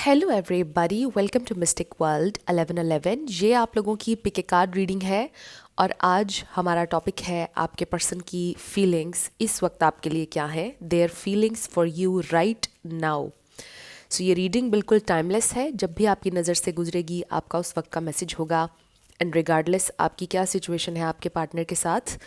Hello everybody, welcome to mystic world 1111। ये आप लोगों की पिक ए कार्ड रीडिंग है और आज हमारा टॉपिक है आपके पर्सन की फीलिंग्स इस वक्त आपके लिए क्या है, their feelings for you right now. So ये रीडिंग बिल्कुल टाइमलेस है, जब भी आपकी नज़र से गुजरेगी आपका उस वक्त का मैसेज होगा। एंड रिगार्डलेस आपकी क्या सिचुएशन है आपके पार्टनर के साथ,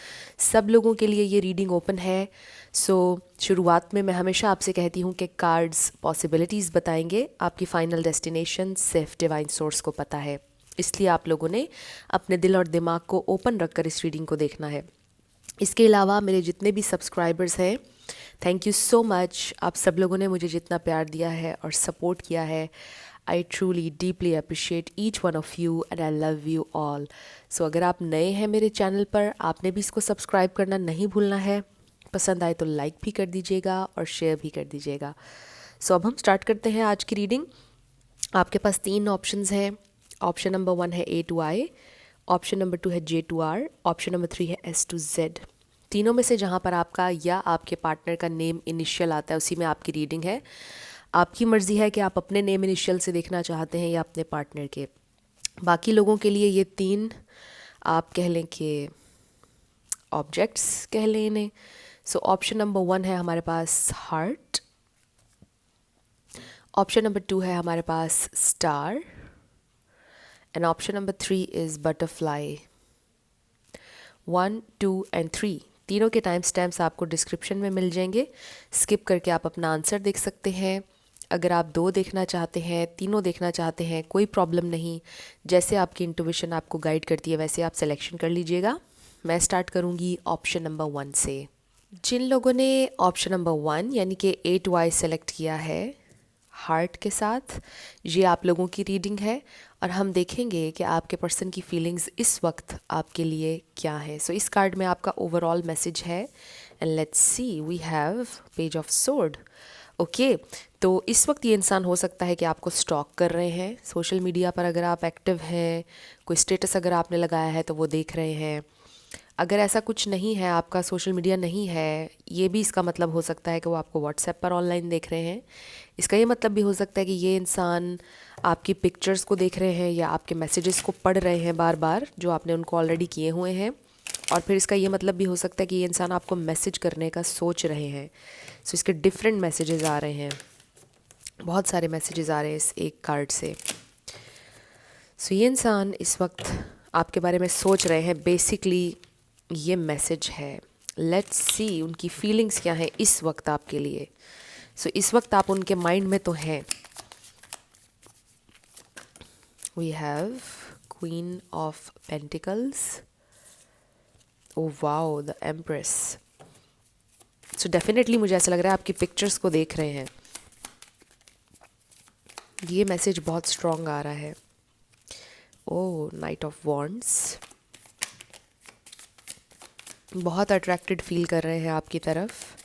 सब लोगों के लिए ये रीडिंग ओपन है। सो शुरुआत में मैं हमेशा आपसे कहती हूँ कि कार्ड्स पॉसिबिलिटीज़ बताएंगे, आपकी फाइनल डेस्टिनेशन सिर्फ डिवाइन सोर्स को पता है, इसलिए आप लोगों ने अपने दिल और दिमाग को ओपन रखकर इस रीडिंग को देखना है। इसके अलावा मेरे जितने भी सब्सक्राइबर्स हैं, थैंक यू सो मच। आप सब लोगों ने मुझे जितना प्यार दिया है और सपोर्ट किया है, I truly deeply appreciate each one of you and I love you all. So अगर आप नए हैं मेरे चैनल पर, आपने भी इसको सब्सक्राइब करना नहीं भूलना है। पसंद आए तो लाइक भी कर दीजिएगा और शेयर भी कर दीजिएगा। सो अब हम स्टार्ट करते हैं आज की रीडिंग। आपके पास 3 ऑप्शंस हैं। ऑप्शन नंबर 1 है A to I, option number 2 है J to R, option number 3 है S to Z। तीनों में से जहाँ पर आपका या आपके पार्टनर का नेम इनिशियल आता है उसी में आपकी रीडिंग है। आपकी मर्ज़ी है कि आप अपने नेम इनिशियल से देखना चाहते हैं या अपने पार्टनर के। बाकी लोगों के लिए ये 3 आप कह लें कि ऑब्जेक्ट्स कह लें इन्हें। सो ऑप्शन नंबर 1 है हमारे पास हार्ट, ऑप्शन नंबर 2 है हमारे पास star and option number 3 is butterfly. 1, 2 and 3 तीनों के टाइम स्टैम्प्स आपको डिस्क्रिप्शन में मिल जाएंगे। स्किप करके आप अपना आंसर देख सकते हैं। अगर आप 2 देखना चाहते हैं, तीनों देखना चाहते हैं, कोई प्रॉब्लम नहीं। जैसे आपकी इंट्यूशन आपको गाइड करती है वैसे आप सिलेक्शन कर लीजिएगा। मैं स्टार्ट करूँगी ऑप्शन नंबर 1 से। जिन लोगों ने ऑप्शन नंबर 1 यानी कि A to I सेलेक्ट किया है हार्ट के साथ, ये आप लोगों की रीडिंग है और हम देखेंगे कि आपके पर्सन की फीलिंग्स इस वक्त आपके लिए क्या है। सो इस कार्ड में आपका ओवरऑल मैसेज है and let's see, we have page of sword. Okay, तो इस वक्त ये इंसान हो सकता है कि आपको स्टॉक कर रहे हैं सोशल मीडिया पर। अगर आप एक्टिव हैं, कोई स्टेटस अगर आपने लगाया है तो वो देख रहे हैं। अगर ऐसा कुछ नहीं है, आपका सोशल मीडिया नहीं है, ये भी इसका मतलब हो सकता है कि वो आपको व्हाट्सएप पर ऑनलाइन देख रहे हैं। इसका ये मतलब भी हो सकता है कि ये इंसान आपकी पिक्चर्स को देख रहे हैं या आपके मैसेजेस को पढ़ रहे हैं बार बार जो आपने उनको ऑलरेडी किए हुए हैं। और फिर इसका ये मतलब भी हो सकता है कि ये इंसान आपको मैसेज करने का सोच रहे हैं। सो इसके डिफरेंट मैसेजेस आ रहे हैं, बहुत सारे मैसेजेस आ रहे हैं इस एक कार्ड से। सो ये इंसान इस वक्त आपके बारे में सोच रहे हैं, बेसिकली ये मैसेज है। लेट्स सी उनकी फीलिंग्स क्या हैं इस वक्त आपके लिए। सो इस वक्त आप उनके माइंड में तो हैं। We have queen of pentacles, oh wow, the empress. So definitely मुझे ऐसा लग रहा है आपकी पिक्चर्स को देख रहे हैं। ये मैसेज बहुत स्ट्रॉन्ग आ रहा है। ओ नाइट ऑफ वॉन्ड्स, बहुत अट्रैक्टेड फील कर रहे हैं आपकी तरफ।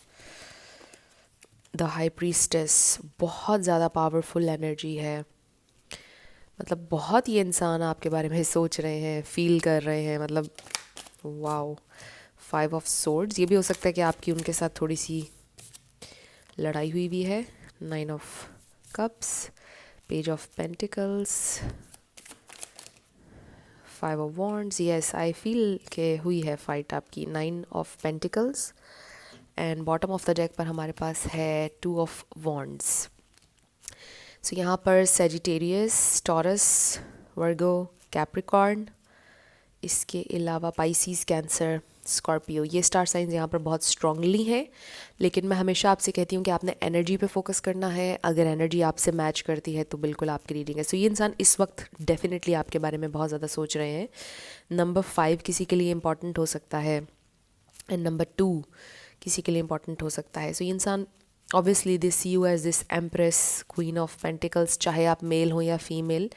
द हाई प्रीस्टेस, बहुत ज़्यादा पावरफुल एनर्जी है। मतलब बहुत ये इंसान आपके बारे में सोच रहे हैं, फील कर रहे हैं। मतलब वाओ, 5 ऑफ सोर्ड्स, ये भी हो सकता है कि आपकी उनके साथ थोड़ी सी लड़ाई हुई भी है। 9 of cups, page of pentacles, 5 of wands. Yes, I feel के हुई है फाइट आपकी। 9 of pentacles and bottom of the deck पर हमारे पास है 2 ऑफ वॉन्ड्स। सो यहाँ पर सेजिटेरियस, टॉरस, वर्गो, कैप्रिकॉर्न, इसके अलावा पाइसीज, कैंसर, स्कॉर्पियो, ये स्टार साइंस यहाँ पर बहुत स्ट्रांगली हैं। लेकिन मैं हमेशा आपसे कहती हूँ कि आपने एनर्जी पे फोकस करना है। अगर एनर्जी आपसे मैच करती है तो बिल्कुल आपकी रीडिंग है। सो ये इंसान इस वक्त डेफिनेटली आपके बारे में बहुत ज़्यादा सोच रहे हैं। नंबर 5 किसी के लिए इंपॉर्टेंट हो सकता है एंड नंबर 2 किसी के लिए इंपॉर्टेंट हो सकता है। सो ये इंसान obviously they see you as this empress, queen of pentacles, चाहे आप मेल हो या फीमेल।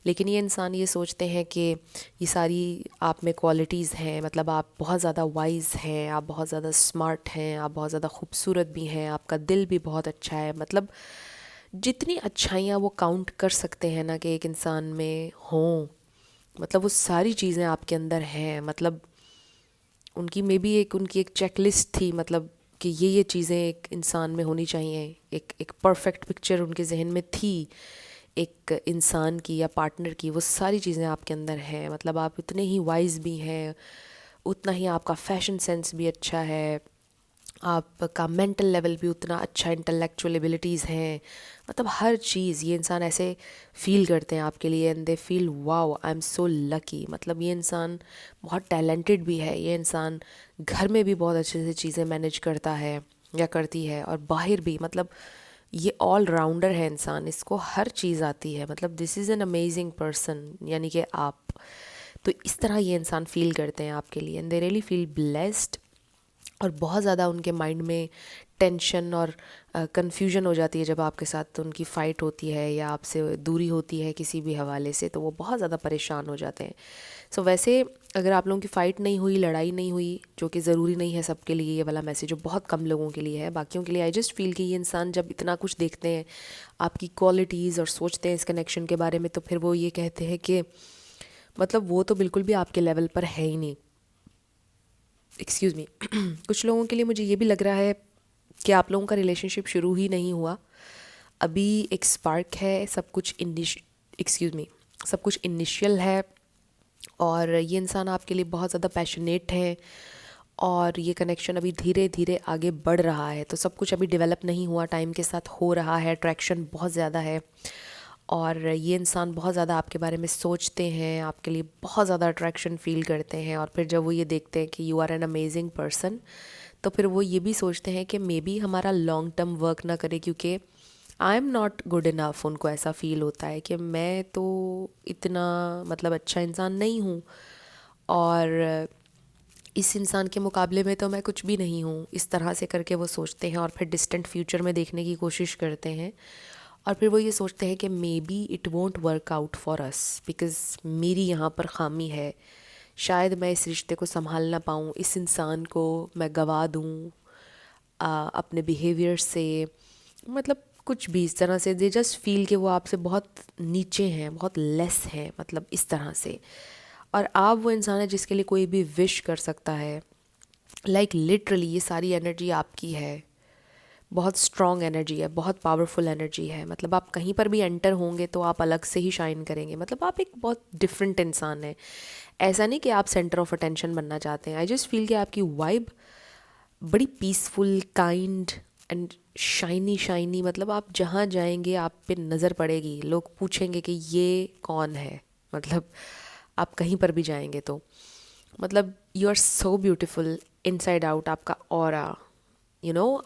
लेकिन ये इंसान ये सोचते हैं कि ये सारी आप में क्वालिटीज़ हैं। मतलब आप बहुत ज़्यादा वाइज हैं, आप बहुत ज़्यादा स्मार्ट हैं, आप बहुत ज़्यादा खूबसूरत भी हैं, आपका दिल भी बहुत अच्छा है। मतलब जितनी अच्छाइयाँ वो काउंट कर सकते हैं ना कि एक इंसान में हों, मतलब वो सारी चीज़ें आपके अंदर हैं। मतलब उनकी मे बी उनकी एक चेकलिस्ट थी, मतलब कि ये चीज़ें एक इंसान में होनी चाहिए। एक परफेक्ट पिक्चर उनके जहन में थी एक इंसान की या पार्टनर की, वो सारी चीज़ें आपके अंदर हैं। मतलब आप उतने ही वाइज भी हैं, उतना ही आपका फैशन सेंस भी अच्छा है, आपका मेंटल लेवल भी उतना अच्छा, इंटेलेक्चुअल एबिलिटीज़ हैं, मतलब हर चीज़ ये इंसान ऐसे फील करते हैं आपके लिए, and they feel wow I am so lucky. मतलब ये इंसान बहुत टैलेंटेड भी है, ये इंसान घर में भी बहुत अच्छे से चीज़ें मैनेज करता है या करती है, और बाहर भी, मतलब ये ऑल राउंडर है इंसान, इसको हर चीज़ आती है। मतलब this is an amazing person, यानी कि आप। तो इस तरह ये इंसान फील करते हैं आपके लिए, and they really feel blessed. और बहुत ज़्यादा उनके माइंड में टेंशन और कन्फ्यूजन हो जाती है जब आपके साथ उनकी फ़ाइट होती है या आपसे दूरी होती है किसी भी हवाले से, तो वो बहुत ज़्यादा परेशान हो जाते हैं। सो वैसे अगर आप लोगों की फ़ाइट नहीं हुई, लड़ाई नहीं हुई, जो कि ज़रूरी नहीं है सबके लिए, ये वाला मैसेज जो बहुत कम लोगों के लिए है, बाकियों के लिए आई जस्ट फील कि ये इंसान जब इतना कुछ देखते हैं आपकी क्वालिटीज़ और सोचते हैं इस कनेक्शन के बारे में, तो फिर वो ये कहते हैं कि मतलब वो तो बिल्कुल भी आपके लेवल पर है ही नहीं। Excuse me. कुछ लोगों के लिए मुझे ये भी लग रहा है कि आप लोगों का रिलेशनशिप शुरू ही नहीं हुआ, अभी एक स्पार्क है, सब कुछ इनिशियल है, और ये इंसान आपके लिए बहुत ज़्यादा पैशनेट है, और ये कनेक्शन अभी धीरे धीरे आगे बढ़ रहा है। तो सब कुछ अभी डेवलप नहीं हुआ, टाइम के साथ हो रहा है, अट्रैक्शन बहुत ज़्यादा है, और ये इंसान बहुत ज़्यादा आपके बारे में सोचते हैं, आपके लिए बहुत ज़्यादा अट्रैक्शन फील करते हैं। और फिर जब वो ये देखते हैं कि you are an amazing person, तो फिर वो ये भी सोचते हैं कि मे बी हमारा लॉन्ग टर्म वर्क ना करे, क्योंकि I am not good enough. उनको ऐसा फील होता है कि मैं तो इतना मतलब अच्छा इंसान नहीं हूँ, और इस इंसान के मुकाबले में तो मैं कुछ भी नहीं हूँ। इस तरह से करके वो सोचते हैं, और फिर डिस्टेंट फ्यूचर में देखने की कोशिश करते हैं, और फिर वो ये सोचते हैं कि may B it won't work out for us, because मेरी यहाँ पर खामी है, शायद मैं इस रिश्ते को संभाल ना पाऊँ, इस इंसान को मैं गवा दूँ अपने बिहेवियर से, मतलब कुछ भी इस तरह से। दे जस्ट फील कि वो आपसे बहुत नीचे हैं, बहुत लेस हैं, मतलब इस तरह से। और आप वो इंसान है जिसके लिए कोई भी विश कर सकता है, लाइक लिटरली ये सारी एनर्जी आपकी है, बहुत स्ट्रॉन्ग एनर्जी है, बहुत पावरफुल एनर्जी है। मतलब आप कहीं पर भी एंटर होंगे तो आप अलग से ही शाइन करेंगे, मतलब आप एक बहुत डिफरेंट इंसान है। ऐसा नहीं कि आप सेंटर ऑफ अटेंशन बनना चाहते हैं, आई जस्ट फील कि आपकी वाइब बड़ी peaceful, kind and shiny shiny, मतलब आप जहाँ जाएंगे आप पे नज़र पड़ेगी, लोग पूछेंगे कि ये कौन है। मतलब आप कहीं पर भी जाएंगे तो मतलब you are so beautiful inside out. आपका ऑरा,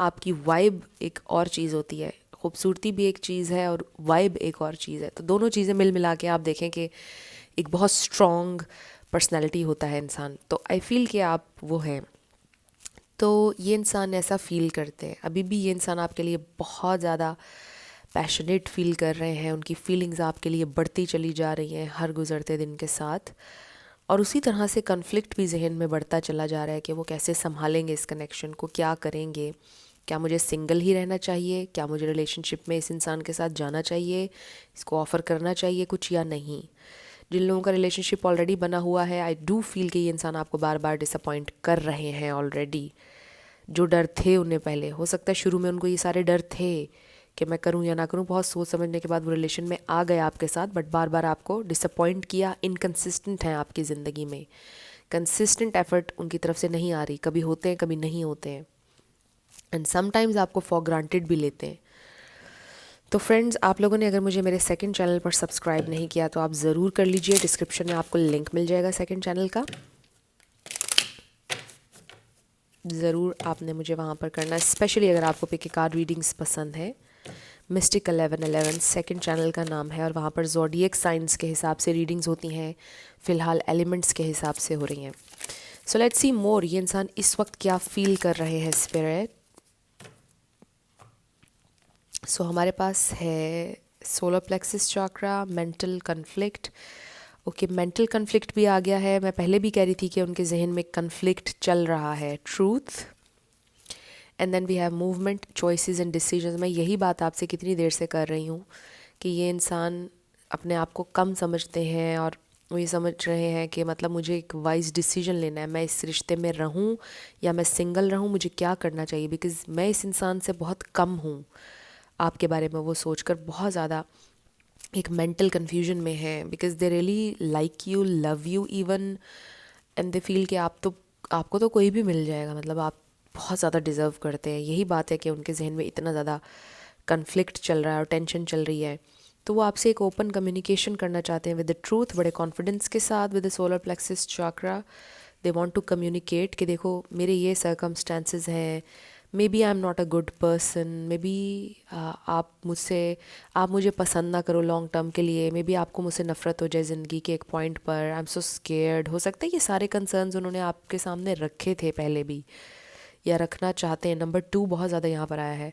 आपकी वाइब एक और चीज़ होती है, खूबसूरती भी एक चीज़ है और वाइब एक और चीज़ है। तो दोनों चीज़ें मिल मिला के आप देखें कि एक बहुत स्ट्रॉन्ग पर्सनैलिटी होता है इंसान। तो आई फील कि आप वो हैं। तो ये इंसान ऐसा फील करते हैं, अभी भी ये इंसान आपके लिए बहुत ज़्यादा पैशनेट फील कर रहे हैं, उनकी फीलिंग्स आपके लिए बढ़ती चली जा रही हैं हर गुज़रते दिन के साथ। और उसी तरह से कन्फ्लिक्ट भी जहन में बढ़ता चला जा रहा है कि वो कैसे संभालेंगे इस कनेक्शन को, क्या करेंगे, क्या मुझे सिंगल ही रहना चाहिए, क्या मुझे रिलेशनशिप में इस इंसान के साथ जाना चाहिए, इसको ऑफ़र करना चाहिए कुछ या नहीं। जिन लोगों का रिलेशनशिप ऑलरेडी बना हुआ है, आई डू फील कि ये इंसान आपको बार बार डिसअपॉइंट कर रहे हैं ऑलरेडी। जो डर थे उन्हें पहले, हो सकता है शुरू में उनको ये सारे डर थे कि मैं करूं या ना करूं, बहुत सोच समझने के बाद वो रिलेशन में आ गए आपके साथ, बट बार बार आपको डिसअपॉइंट किया। इनकंसिस्टेंट हैं आपकी ज़िंदगी में, कंसिस्टेंट एफर्ट उनकी तरफ से नहीं आ रही, कभी होते हैं कभी नहीं होते हैं, एंड समटाइम्स आपको फॉर ग्रांटेड भी लेते हैं। तो फ्रेंड्स, आप लोगों ने अगर मुझे मेरे सेकंड चैनल पर सब्सक्राइब नहीं किया तो आप ज़रूर कर लीजिए, डिस्क्रिप्शन में आपको लिंक मिल जाएगा सेकंड चैनल का, ज़रूर आपने मुझे वहाँ पर करना, स्पेशली अगर आपको पिक कार्ड रीडिंग्स पसंद है। मिस्टिक 1111 सेकंड चैनल का नाम है, और वहाँ पर ज़ोडिएक साइंस के हिसाब से रीडिंग्स होती हैं, फ़िलहाल एलिमेंट्स के हिसाब से हो रही हैं। सो लेट्स सी मोर, ये इंसान इस वक्त क्या फील कर रहे हैं स्पिरिट। सो हमारे पास है solar plexus chakra, mental conflict. Okay, mental conflict भी आ गया है। मैं पहले भी कह रही थी कि उनके जहन में कन्फ्लिक्ट चल रहा है, truth, and then we have movement, choices and decisions. मैं यही बात आपसे कितनी देर से कर रही हूँ कि ये इंसान अपने आप को कम समझते हैं, और वो ये समझ रहे हैं कि मतलब मुझे एक वाइज डिसीजन लेना है, मैं इस रिश्ते में रहूँ या मैं सिंगल रहूँ, मुझे क्या करना चाहिए, बिकॉज़ मैं इस इंसान से बहुत कम हूँ। आपके बारे में वो सोचकर बहुत ज़्यादा एक मेंटल कन्फ्यूजन में हैं, because they really like you, love you even, and they feel कि आपको तो कोई भी मिल जाएगा, मतलब आप बहुत ज़्यादा डिज़र्व करते हैं। यही बात है कि उनके जहन में इतना ज़्यादा कन्फ्लिक्ट चल रहा है और टेंशन चल रही है। तो वो आपसे एक ओपन कम्युनिकेशन करना चाहते हैं विद द ट्रूथ, बड़े कॉन्फिडेंस के साथ, with the solar plexus chakra. They want to communicate कि देखो मेरे ये सर्कमस्टेंसेस हैं, may be I am not a good person, may be आप मुझे पसंद ना करो लॉन्ग टर्म के लिए, मे बी आपको मुझसे नफ़रत हो जाए ज़िंदगी के एक पॉइंट पर, आई एम सो स्केयर्ड। हो सकता है ये सारे कंसर्न्स उन्होंने आपके सामने रखे थे पहले भी, या रखना चाहते हैं। नंबर 2 बहुत ज़्यादा यहाँ पर आया है।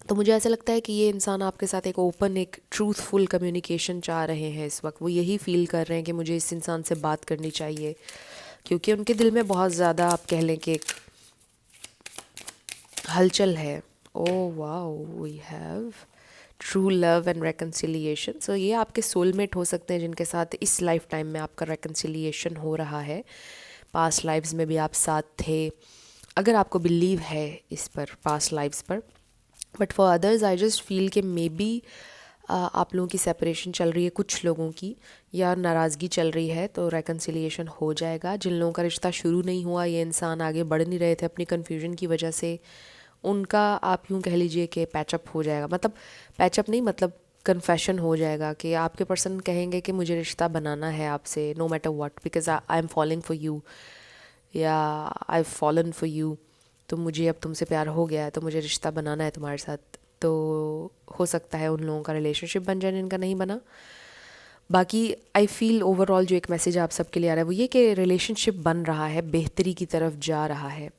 तो मुझे ऐसा लगता है कि ये इंसान आपके साथ एक ओपन, एक ट्रूथफुल कम्युनिकेशन चाह रहे हैं इस वक्त। वो यही फील कर रहे हैं कि मुझे इस इंसान से बात करनी चाहिए, क्योंकि उनके दिल में बहुत ज़्यादा, आप कह लें कि एक हलचल है। Oh wow, we have true love and reconciliation. So ये आपके सोलमेट हो सकते हैं जिनके साथ इस लाइफ टाइम में आपका रेकन्सिलिएशन हो रहा है। पास्ट लाइफ्स में भी आप साथ थे, अगर आपको बिलीव है इस पर, पास्ट लाइफ्स पर। But for others I just feel कि मे बी आप लोगों की सेपरेशन चल रही है, कुछ लोगों की, या नाराज़गी चल रही है, तो रेकन्सिलिएशन हो जाएगा। जिन लोगों का रिश्ता शुरू नहीं हुआ, ये इंसान आगे बढ़ नहीं रहे थे अपनी कन्फ्यूजन की वजह से, उनका आप यूँ कह लीजिए कि पैचअप हो जाएगा। मतलब पैचअप नहीं, मतलब कन्फेशन हो जाएगा कि आपके पर्सन कहेंगे कि मुझे रिश्ता बनाना है आपसे, no matter what, because I am following for you, या आई फॉलन फॉर यू। तो मुझे अब तुमसे प्यार हो गया है, तो मुझे रिश्ता बनाना है तुम्हारे साथ। तो हो सकता है उन लोगों का रिलेशनशिप बन जाए जिनका नहीं बना। बाकी आई फील ओवरऑल जो एक मैसेज आप सबके लिए आ रहा है वो ये कि रिलेशनशिप बन रहा है, बेहतरी की तरफ जा रहा है।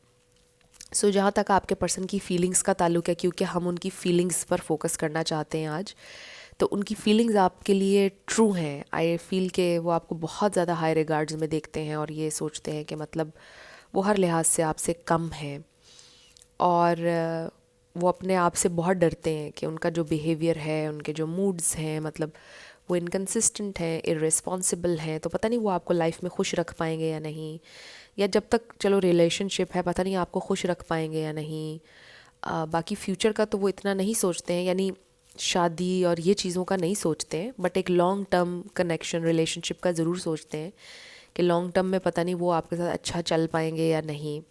सो जहाँ तक आपके पर्सन की फ़ीलिंग्स का ताल्लुक है, क्योंकि हम उनकी फ़ीलिंग्स पर फोकस करना चाहते हैं आज, तो उनकी फ़ीलिंग्स आपके लिए ट्रू हैं। आई फील के वो आपको बहुत ज़्यादा हाई रिगार्ड्स में देखते हैं और ये सोचते हैं कि मतलब वो हर लिहाज से आपसे कम है, और वो अपने आप से बहुत डरते हैं कि उनका जो बिहेवियर है, उनके जो मूड्स हैं, मतलब वो इनकन्सिस्टेंट हैं, इर्रेस्पॉन्सिबल हैं, तो पता नहीं वो आपको लाइफ में खुश रख पाएंगे या नहीं, या जब तक चलो रिलेशनशिप है पता नहीं आपको खुश रख पाएंगे या नहीं। बाकी फ्यूचर का तो वो इतना नहीं सोचते हैं, यानी शादी और ये चीज़ों का नहीं सोचते हैं, बट एक लॉन्ग टर्म कनेक्शन, रिलेशनशिप का ज़रूर सोचते हैं कि लॉन्ग टर्म में पता नहीं वो आपके साथ अच्छा चल पाएंगे या नहीं।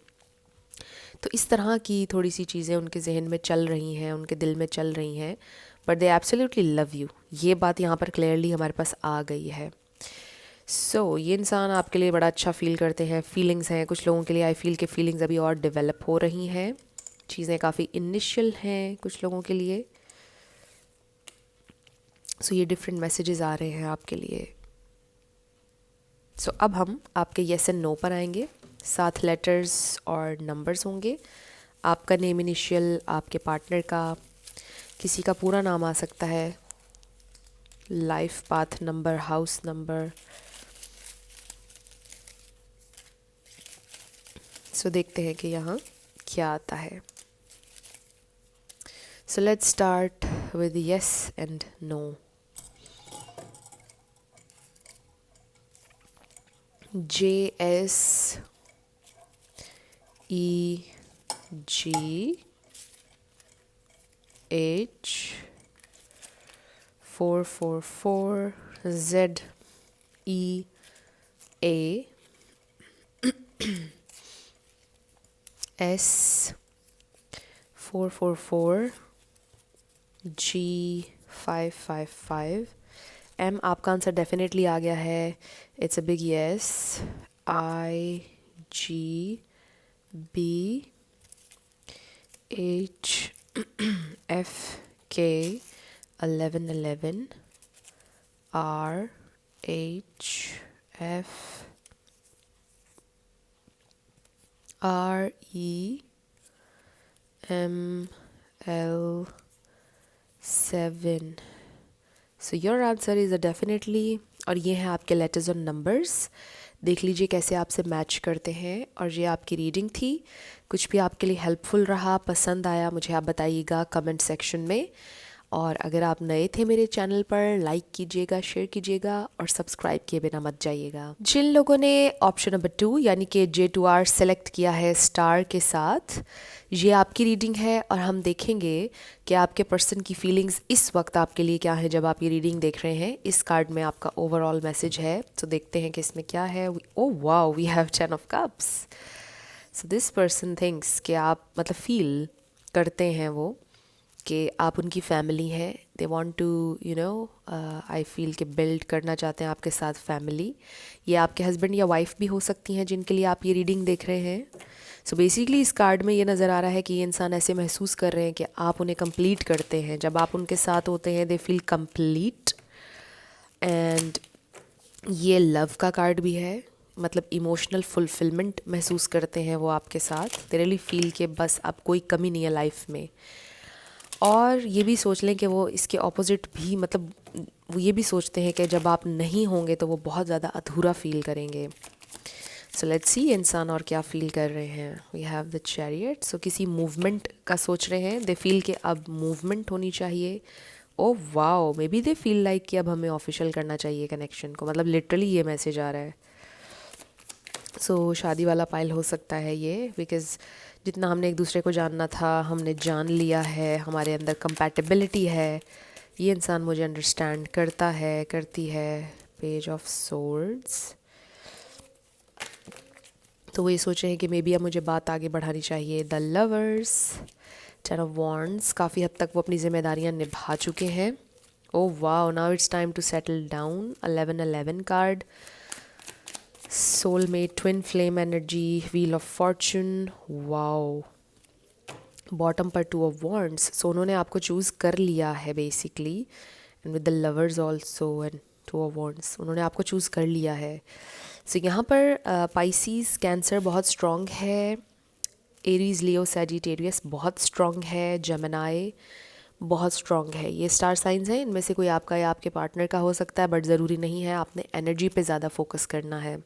तो इस तरह की थोड़ी सी चीज़ें उनके जहन में चल रही हैं, उनके दिल में चल रही हैं, but they absolutely love you. ये बात यहाँ पर क्लियरली हमारे पास आ गई है। सो ये इंसान आपके लिए बड़ा अच्छा फ़ील करते हैं, फीलिंग्स हैं कुछ लोगों के लिए। आई फील के फीलिंग्स अभी और डेवलप हो रही हैं, चीज़ें काफ़ी इनिशियल हैं कुछ लोगों के लिए। सो ये डिफरेंट मैसेजेस आ रहे हैं आपके लिए। सो अब हम आपके येस एंड नो पर आएंगे। 7 लेटर्स और नंबर्स होंगे। आपका नेम इनिशियल, आपके पार्टनर का, किसी का पूरा नाम आ सकता है, life path number, house number. So देखते हैं कि यहाँ क्या आता है। So let's start with yes and no. JSEG 444 ZEA 444 G555 M। आपका आंसर डेफिनेटली आ गया है, it's a big yes. IGBHFK 1111 RHF REML7। So your answer is a definitely, और ये हैं आपके लेटर्स और नंबर्स। देख लीजिए कैसे आपसे मैच करते हैं। और ये आपकी रीडिंग थी। कुछ भी आपके लिए हेल्पफुल रहा, पसंद आया, मुझे आप बताइएगा कमेंट सेक्शन में। और अगर आप नए थे मेरे चैनल पर, लाइक कीजिएगा, शेयर कीजिएगा और सब्सक्राइब किए बिना मत जाइएगा। जिन लोगों ने ऑप्शन नंबर 2 यानी कि J2R सेलेक्ट किया है स्टार के साथ, ये आपकी रीडिंग है और हम देखेंगे कि आपके पर्सन की फीलिंग्स इस वक्त आपके लिए क्या है जब आप ये रीडिंग देख रहे हैं। इस कार्ड में आपका ओवरऑल मैसेज है, तो देखते हैं कि इसमें क्या है। Oh wow, we have 10 of cups. So this person thinks कि आप मतलब फील करते हैं वो कि आप उनकी फैमिली हैं। They want to I feel कि बिल्ड करना चाहते हैं आपके साथ फैमिली। ये आपके हस्बैंड या वाइफ भी हो सकती हैं जिनके लिए आप ये रीडिंग देख रहे हैं। सो बेसिकली इस कार्ड में ये नज़र आ रहा है कि ये इंसान ऐसे महसूस कर रहे हैं कि आप उन्हें कंप्लीट करते हैं। जब आप उनके साथ होते हैं दे फील कंप्लीट। एंड ये लव का कार्ड भी है, मतलब इमोशनल फुलफिलमेंट महसूस करते हैं वो आपके साथ। दे रियली फील कि बस अब कोई कमी नहीं है लाइफ में। और ये भी सोच लें कि वो इसके ऑपोजिट भी, मतलब वो ये भी सोचते हैं कि जब आप नहीं होंगे तो वो बहुत ज़्यादा अधूरा फील करेंगे। सो लेट्स सी इंसान और क्या फील कर रहे हैं। We have the chariot. So किसी मूवमेंट का सोच रहे हैं। दे फील कि अब मूवमेंट होनी चाहिए। Oh wow, may be they feel like कि अब हमें ऑफिशियल करना चाहिए कनेक्शन को, मतलब लिटरली ये मैसेज आ रहा है। सो शादी वाला पाइल हो सकता है ये, बिकॉज़ जितना हमने एक दूसरे को जानना था हमने जान लिया है, हमारे अंदर कंपैटिबिलिटी है। ये इंसान मुझे अंडरस्टैंड करता है, करती है। Page of swords. तो वो ये सोच रहे हैं कि मे बी अब मुझे बात आगे बढ़ानी चाहिए। The lovers. 10 of wands. काफ़ी हद तक वो अपनी जिम्मेदारियां निभा चुके हैं। Oh wow, now it's time to settle down. 11 card. Soulmate, twin flame energy, wheel of fortune. Wow, bottom पर 2 ऑफ वॉन्ड्स। सो उन्होंने आपको चूज़ कर लिया है basically, and with the lovers also and 2 of wands. उन्होंने आपको चूज़ कर लिया है। सो यहाँ पर पाइसीज, कैंसर बहुत स्ट्रॉन्ग है। एरीज, लियो, सैजिटेरियस बहुत स्ट्रॉन्ग है। जेमिनाई बहुत स्ट्रॉन्ग है। ये स्टार साइंस हैं, इनमें से कोई आपका या आपके पार्टनर का हो सकता है, बट ज़रूरी नहीं है। आपने एनर्जी पे ज़्यादा फोकस करना है।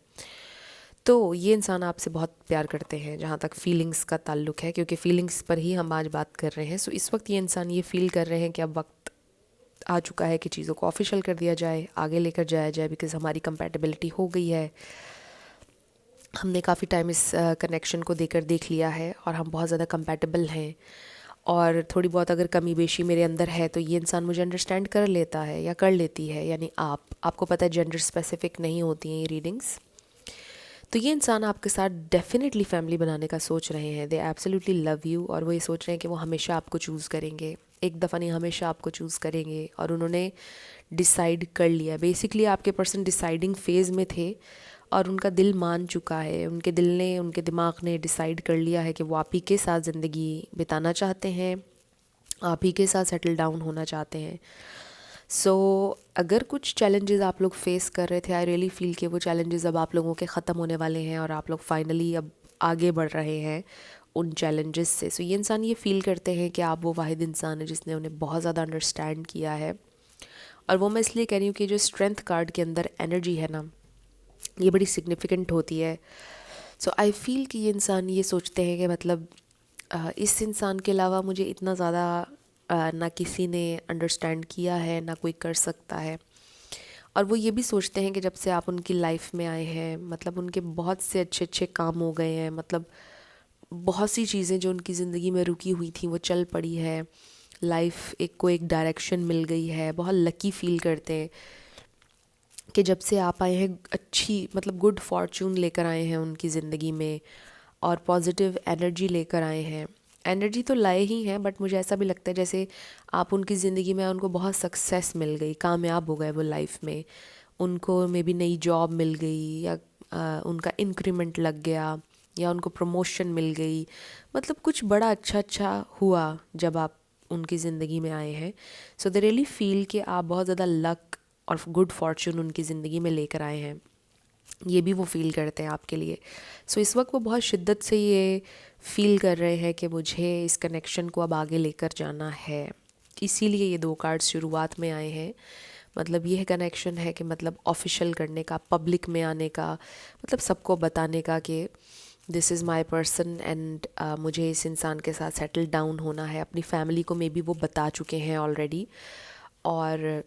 तो ये इंसान आपसे बहुत प्यार करते हैं जहाँ तक फीलिंग्स का ताल्लुक है, क्योंकि फीलिंग्स पर ही हम आज बात कर रहे हैं। सो इस वक्त ये इंसान ये फील कर रहे हैं कि अब वक्त आ चुका है कि चीज़ों को ऑफिशियल कर दिया जाए, आगे लेकर जाया जाए, बिकॉज़ हमारी कंपैटिबिलिटी हो गई है। हमने काफ़ी टाइम इस कनेक्शन को देख लिया है और हम बहुत ज़्यादा कंपैटिबल हैं। और थोड़ी बहुत अगर कमी बेशी मेरे अंदर है तो ये इंसान मुझे अंडरस्टैंड कर लेता है या कर लेती है। यानी आपको पता है जेंडर स्पेसिफिक नहीं होती हैं ये रीडिंग्स। तो ये इंसान आपके साथ डेफिनेटली फैमिली बनाने का सोच रहे हैं। दे एब्सोल्युटली लव यू, और वो ये सोच रहे हैं कि वो हमेशा आपको चूज़ करेंगे, एक दफ़ा नहीं हमेशा आपको चूज़ करेंगे। और उन्होंने डिसाइड कर लिया। बेसिकली आपके पर्सन डिसाइडिंग फेज़ में थे और उनका दिल मान चुका है। उनके दिल ने, उनके दिमाग ने डिसाइड कर लिया है कि वो आप ही के साथ ज़िंदगी बिताना चाहते हैं, आप ही के साथ सेटल डाउन होना चाहते हैं। सो अगर कुछ चैलेंजेस आप लोग फेस कर रहे थे, आई रियली फील कि वो चैलेंजेस अब आप लोगों के ख़त्म होने वाले हैं और आप लोग फाइनली अब आगे बढ़ रहे हैं उन चैलेंजेस से। सो ये इंसान ये फील करते हैं कि आप वो वाहिद इंसान है जिसने उन्हें बहुत ज़्यादा अंडरस्टैंड किया है। और वो मैं इसलिए कह रही हूँ कि जो स्ट्रेंथ कार्ड के अंदर एनर्जी है ना, ये बड़ी सिग्निफिकेंट होती है। सो आई फील कि ये इंसान ये सोचते हैं कि मतलब इस इंसान के अलावा मुझे इतना ज़्यादा ना किसी ने अंडरस्टैंड किया है, ना कोई कर सकता है। और वो ये भी सोचते हैं कि जब से आप उनकी लाइफ में आए हैं, मतलब उनके बहुत से अच्छे अच्छे काम हो गए हैं, मतलब बहुत सी चीज़ें जो उनकी ज़िंदगी में रुकी हुई थी वो चल पड़ी है। लाइफ एक को एक डायरेक्शन मिल गई है। बहुत लकी फील करते हैं कि जब से आप आए हैं, अच्छी मतलब गुड फॉर्चून लेकर आए हैं उनकी ज़िंदगी में और पॉजिटिव एनर्जी लेकर आए हैं। एनर्जी तो लाए ही हैं, बट मुझे ऐसा भी लगता है जैसे आप उनकी ज़िंदगी में, उनको बहुत सक्सेस मिल गई, कामयाब हो गए वो लाइफ में। उनको मे बी नई जॉब मिल गई, या उनका इंक्रीमेंट लग गया, या उनको प्रमोशन मिल गई। मतलब कुछ बड़ा अच्छा अच्छा हुआ जब आप उनकी ज़िंदगी में आए हैं। सो दे रियली फील कि आप बहुत ज़्यादा लक और गुड फॉर्चून उनकी ज़िंदगी में लेकर आए हैं। ये भी वो फील करते हैं आपके लिए। सो इस वक्त वो बहुत शिद्दत से ये फील कर रहे हैं कि मुझे इस कनेक्शन को अब आगे लेकर जाना है। इसीलिए ये 2 कार्ड्स शुरुआत में आए हैं। मतलब ये कनेक्शन है कि मतलब ऑफिशियल करने का, पब्लिक में आने का, मतलब सबको बताने का कि this is my person and मुझे इस इंसान के साथ सेटल डाउन होना है। अपनी फैमिली को मे बी वो बता चुके हैं ऑलरेडी, और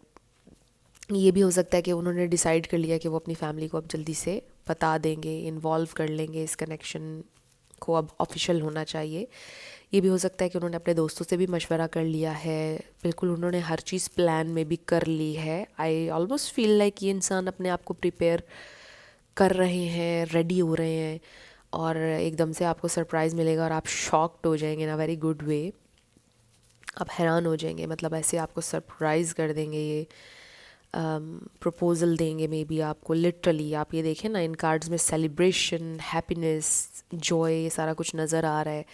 ये भी हो सकता है कि उन्होंने डिसाइड कर लिया कि वो अपनी फैमिली को अब जल्दी से बता देंगे, इन्वॉल्व कर लेंगे, इस कनेक्शन को अब ऑफिशियल होना चाहिए। ये भी हो सकता है कि उन्होंने अपने दोस्तों से भी मशवरा कर लिया है, बिल्कुल उन्होंने हर चीज़ प्लान में भी कर ली है। आई ऑलमोस्ट फील लाइक ये इंसान अपने आप को प्रिपेयर कर रहे हैं, रेडी हो रहे हैं, और एकदम से आपको सरप्राइज़ मिलेगा और आप शॉक्ड हो जाएंगे इन अ वेरी गुड वे। आप हैरान हो जाएंगे, मतलब ऐसे आपको सरप्राइज़ कर देंगे, ये प्रपोज़ल देंगे मे बी आपको। लिटरली आप ये देखें ना, इन कार्ड्स में सेलिब्रेशन, हैप्पीनेस, जॉय, ये सारा कुछ नज़र आ रहा है।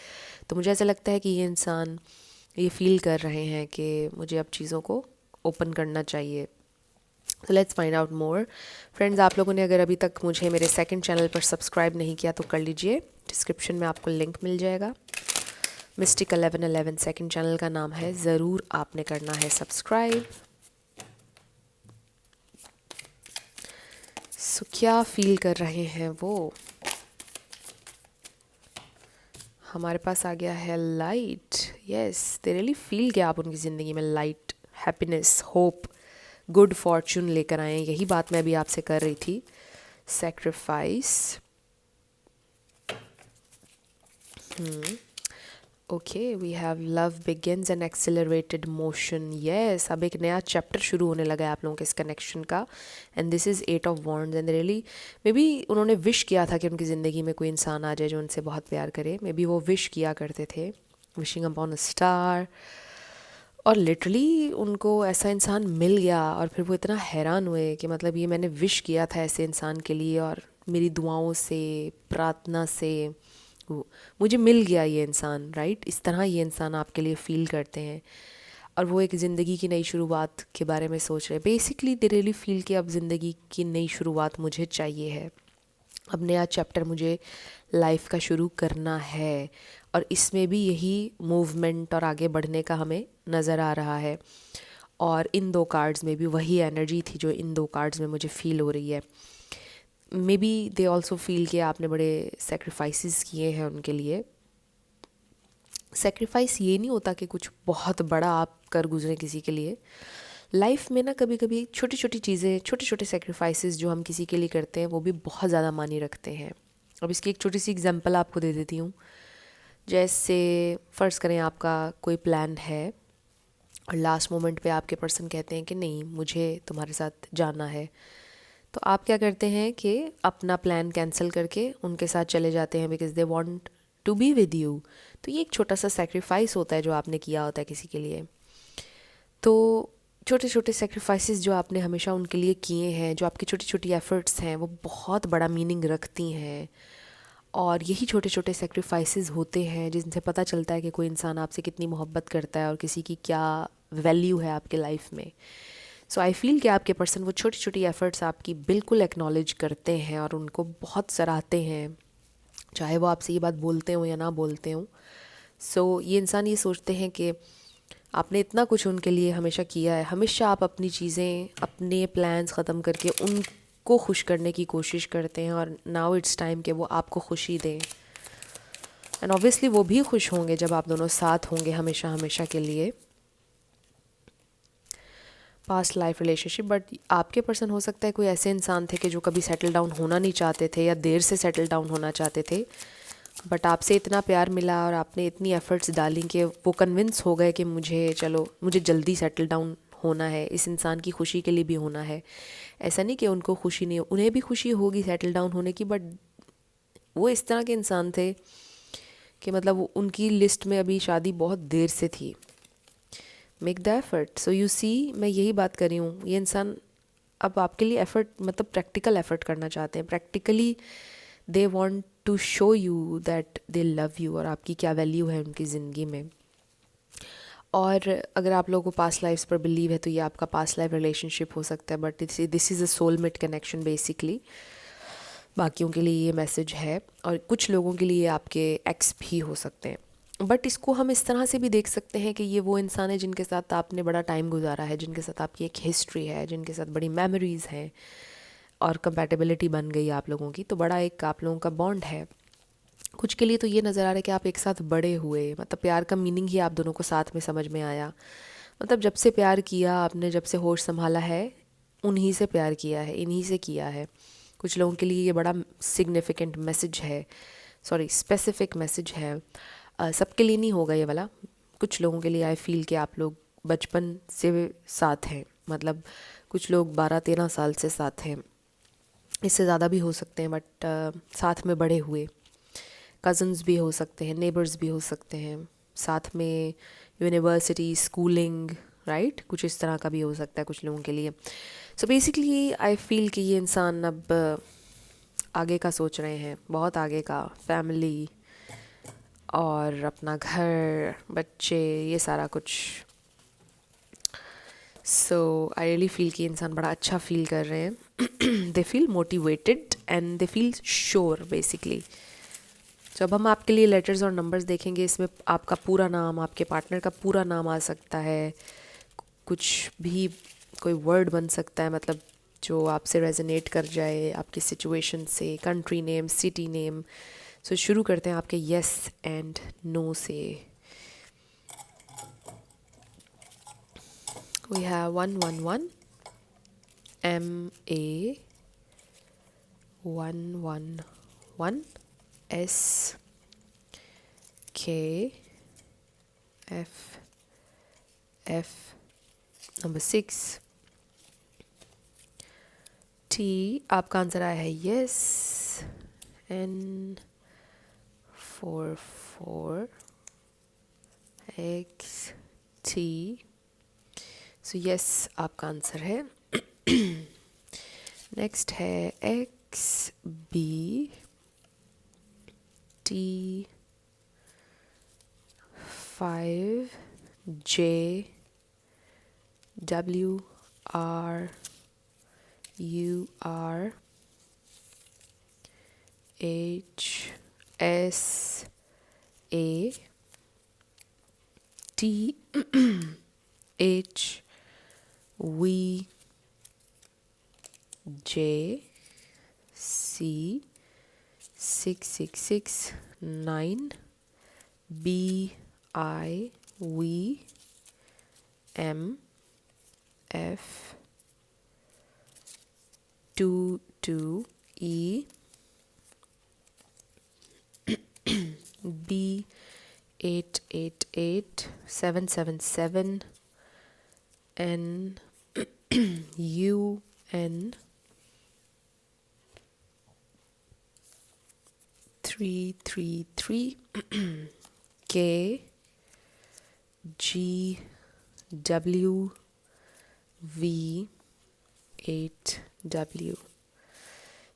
तो मुझे ऐसा लगता है कि ये इंसान ये फील कर रहे हैं कि मुझे अब चीज़ों को ओपन करना चाहिए। तो let's find out more. Friends, आप लोगों ने अगर अभी तक मुझे मेरे सेकंड चैनल पर सब्सक्राइब नहीं किया तो कर लीजिए, डिस्क्रिप्शन में आपको लिंक मिल जाएगा। मिस्टिक 1111 सेकंड चैनल का नाम है, ज़रूर आपने करना है सब्सक्राइब। सो क्या फील कर रहे हैं वो? हमारे पास आ गया है light. Yes, they really feel कि आप उनकी ज़िंदगी में light, happiness, hope, good Fortune लेकर आए हैं। यही बात मैं अभी आपसे कर रही थी। Sacrifice, okay, we have love begins an accelerated motion. Yes, अब एक नया चैप्टर शुरू होने लगा है आप लोगों के इस कनेक्शन का। And this is 8 of wands and really may be उन्होंने विश किया था कि उनकी ज़िंदगी में कोई इंसान आ जाए जो उनसे बहुत प्यार करे। मे बी वो विश किया करते थे, विशिंग अपॉन अ स्टार, और लिटरली उनको ऐसा इंसान मिल गया और फिर वो इतना हैरान हुए कि मतलब ये मैंने विश किया था ऐसे इंसान के लिए, और मेरी दुआओं से, प्रार्थना से मुझे मिल गया ये इंसान। राइट, इस तरह ये इंसान आपके लिए फ़ील करते हैं, और वो एक ज़िंदगी की नई शुरुआत के बारे में सोच रहे हैं। बेसिकली दे रियली फील कि अब ज़िंदगी की नई शुरुआत मुझे चाहिए है, अब नया चैप्टर मुझे लाइफ का शुरू करना है, और इसमें भी यही मूवमेंट और आगे बढ़ने का हमें नज़र आ रहा है। और इन दो कार्ड्स में भी वही एनर्जी थी जो इन दो कार्ड्स में मुझे फ़ील हो रही है। May be they also feel कि आपने बड़े सेक्रीफाइसेस किए हैं उनके लिए। सेक्रीफाइस ये नहीं होता कि कुछ बहुत बड़ा आप कर गुजरें किसी के लिए। लाइफ में ना कभी कभी छोटी छोटी चीज़ें, छोटे छोटे सेक्रीफाइसेस जो हम किसी के लिए करते हैं वो भी बहुत ज़्यादा मानी रखते हैं। अब इसकी एक छोटी सी एग्जांपल आपको दे देती हूँ। जैसे फ़र्ज़ करें आपका कोई प्लान है और लास्ट मोमेंट पे आपके पर्सन कहते हैं कि नहीं, मुझे तुम्हारे साथ जाना है। तो आप क्या करते हैं कि अपना प्लान कैंसिल करके उनके साथ चले जाते हैं because they want to be with you. तो ये एक छोटा सा सेक्रीफाइस होता है जो आपने किया होता है किसी के लिए। तो छोटे छोटे सेक्रीफाइसेस जो आपने हमेशा उनके लिए किए हैं, जो आपकी छोटी छोटी एफ़र्ट्स हैं, वो बहुत बड़ा मीनिंग रखती हैं। और यही छोटे छोटे सेक्रीफाइसेस होते हैं जिनसे पता चलता है कि कोई इंसान आपसे कितनी मोहब्बत करता है और किसी की क्या वैल्यू है आपके लाइफ में। सो आई फील कि आपके पर्सन वो छोटी छोटी एफ़र्ट्स आपकी बिल्कुल एक्नॉलेज करते हैं और उनको बहुत सराहते हैं, चाहे वो आपसे ये बात बोलते हो या ना बोलते हो। सो ये इंसान ये सोचते हैं कि आपने इतना कुछ उनके लिए हमेशा किया है, हमेशा आप अपनी चीज़ें, अपने प्लान्स ख़त्म करके उनको खुश करने की कोशिश करते हैं, और नाउ इट्स टाइम कि वो आपको खुशी दें। एंड ऑब्वियसली वो भी खुश होंगे जब आप दोनों साथ होंगे हमेशा हमेशा के लिए। पास्ट लाइफ रिलेशनशिप, बट आपके पर्सन हो सकता है कोई ऐसे इंसान थे कि जो कभी सेटल डाउन होना नहीं चाहते थे या देर से सेटल डाउन होना चाहते थे, बट आपसे इतना प्यार मिला और आपने इतनी एफ़र्ट्स डाली कि वो कन्विंस हो गए कि मुझे जल्दी सेटल डाउन होना है, इस इंसान की खुशी के लिए भी होना है। ऐसा नहीं कि उनको खुशी नहीं, उन्हें भी खुशी होगी सेटल डाउन होने की, बट वो इस तरह के इंसान थे कि मतलब उनकी लिस्ट में अभी शादी बहुत देर से थी। Make the effort. So you see, मैं यही बात कर रही हूँ, ये इंसान अब आपके लिए एफर्ट, मतलब प्रैक्टिकल एफर्ट करना चाहते हैं। Practically they want to show you that they love you और आपकी क्या वैल्यू है उनकी ज़िंदगी में। और अगर आप लोगों को पास्ट लाइफ्स पर बिलीव है तो ये आपका पास्ट लाइफ रिलेशनशिप हो सकता है, but this is a soulmate connection basically. बाकियों के लिए ये मैसेज है, और कुछ लोगों के लिए आपके एक्स भी हो सकते हैं। बट इसको हम इस तरह से भी देख सकते हैं कि ये वो इंसान है जिनके साथ आपने बड़ा टाइम गुजारा है, जिनके साथ आपकी एक हिस्ट्री है, जिनके साथ बड़ी मेमोरीज़ हैं और कंपैटिबिलिटी बन गई आप लोगों की, तो बड़ा एक आप लोगों का बॉन्ड है। कुछ के लिए तो ये नज़र आ रहा है कि आप एक साथ बड़े हुए, मतलब प्यार का मीनिंग ही आप दोनों को साथ में समझ में आया। मतलब जब से प्यार किया आपने, जब से होश संभाला है, उन्हीं से प्यार किया है, इन्हीं से किया है। कुछ लोगों के लिए ये बड़ा सिग्निफिकेंट मैसेज है, सॉरी स्पेसिफिक मैसेज है। सबके लिए नहीं होगा ये वाला। कुछ लोगों के लिए आई फील कि आप लोग बचपन से साथ हैं, मतलब कुछ लोग 12-13 साल से साथ हैं, इससे ज़्यादा भी हो सकते हैं, बट साथ में बड़े हुए। कज़न्स भी हो सकते हैं, नेबर्स भी हो सकते हैं, साथ में यूनिवर्सिटी स्कूलिंग, राइट, कुछ इस तरह का भी हो सकता है कुछ लोगों के लिए। सो बेसिकली आई फील कि ये इंसान अब आगे का सोच रहे हैं, बहुत आगे का, फैमिली और अपना घर, बच्चे, ये सारा कुछ। सो आई रियली फील कि इंसान बड़ा अच्छा फील कर रहे हैं। They feel motivated and they feel sure basically. जब हम आपके लिए लेटर्स और नंबर्स देखेंगे, इसमें आपका पूरा नाम, आपके पार्टनर का पूरा नाम आ सकता है, कुछ भी कोई वर्ड बन सकता है, मतलब जो आपसे रेजोनेट कर जाए आपकी सिचुएशन से, country name, city name. So शुरू करते हैं आपके येस एंड नो से। We have 111 MA 111 SKFF number 6 T। आपका आंसर आया है यस। N44XT। सो यस आपका आंसर है। नेक्स्ट है FFF22E B888777 NUN 333 KGWV8W।